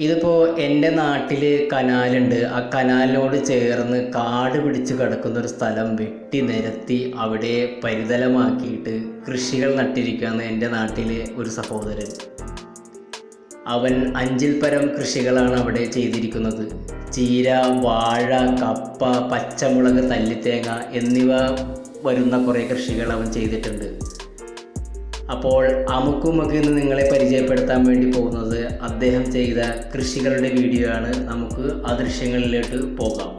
ഇതിപ്പോൾ എൻ്റെ നാട്ടിൽ കനാലുണ്ട്. ആ കനാലിനോട് ചേർന്ന് കാട് പിടിച്ച് കിടക്കുന്ന ഒരു സ്ഥലം വെട്ടി നിരത്തി അവിടെ പരിതലമാക്കിയിട്ട് കൃഷികൾ നട്ടിരിക്കുകയാണ് എൻ്റെ നാട്ടിലെ ഒരു സഹോദരൻ. അവൻ 5ൽ പരം കൃഷികളാണ് അവിടെ ചെയ്തിരിക്കുന്നത്. ചീര, വാഴ, കപ്പ, പച്ചമുളക്, തല്ലിത്തേങ്ങ എന്നിവ വരുന്ന കുറേ കൃഷികൾ അവൻ ചെയ്തിട്ടുണ്ട്. അപ്പോൾ അമുക്കുമൊക്കെ ഇന്ന് നിങ്ങളെ പരിചയപ്പെടുത്താൻ വേണ്ടി പോകുന്നത് അദ്ദേഹം ചെയ്ത കൃഷികളുടെ വീഡിയോ ആണ്. നമുക്ക് ആ ദൃശ്യങ്ങളിലേക്ക് പോകാം.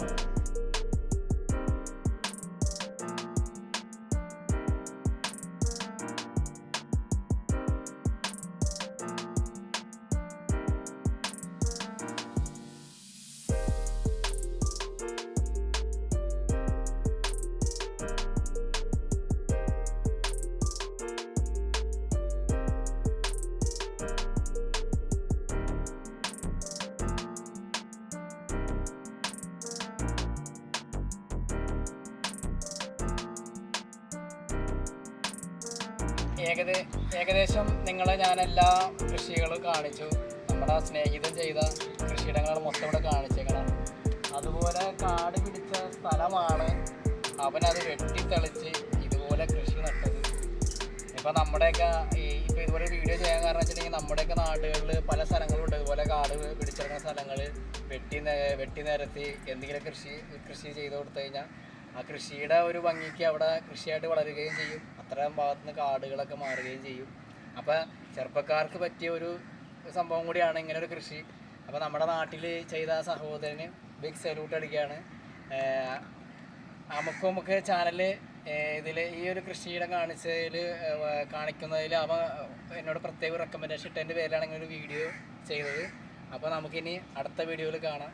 ഏകദേശം നിങ്ങളെ ഞാൻ എല്ലാ കൃഷികളും കാണിച്ചു. നമ്മുടെ സ്നേഹിതൻ ചെയ്ത കൃഷിയിടങ്ങൾ മൊത്തം ഇവിടെ കാണിച്ചേക്കണം. അതുപോലെ കാട് പിടിച്ച സ്ഥലമാണ്. അവനത് വെട്ടിത്തെളിച്ച് ഇതുപോലെ കൃഷി നട്ടത്. ഇപ്പം നമ്മുടെയൊക്കെ ഇപ്പോൾ ഇതുപോലെ വീഡിയോ ചെയ്യാൻ കാരണം വെച്ചിട്ടുണ്ടെങ്കിൽ നമ്മുടെയൊക്കെ നാടുകളിൽ പല സ്ഥലങ്ങളുണ്ട് ഇതുപോലെ കാട് പിടിച്ചിറങ്ങുന്ന സ്ഥലങ്ങൾ വെട്ടി നിരത്തി എന്തെങ്കിലും കൃഷി ചെയ്ത് കൊടുത്തു കഴിഞ്ഞാൽ ആ കൃഷിയുടെ ഒരു ഭംഗിക്ക് അവിടെ കൃഷിയായിട്ട് വളരുകയും ചെയ്യും. അത്തരം ഭാഗത്തുനിന്ന് കാടുകളൊക്കെ മാറുകയും ചെയ്യും. അപ്പോൾ ചെറുപ്പക്കാർക്ക് പറ്റിയ ഒരു സംഭവം കൂടിയാണ് ഇങ്ങനെ ഒരു കൃഷി. അപ്പോൾ നമ്മുടെ നാട്ടിൽ ചെയ്ത സഹോദരന് ബിഗ് സല്യൂട്ട് അടിക്കുകയാണ്. നമുക്ക് ചാനൽ ഇതിൽ ഈ ഒരു കൃഷിയിടം കാണിക്കുന്നതിൽ അവൻ എന്നോട് പ്രത്യേക റെക്കമെൻഡേഷൻ ഇട്ടതിൻ്റെ പേരിലാണ് ഇങ്ങനെ ഒരു വീഡിയോ ചെയ്തത്. അപ്പോൾ നമുക്കിനി അടുത്ത വീഡിയോയിൽ കാണാം.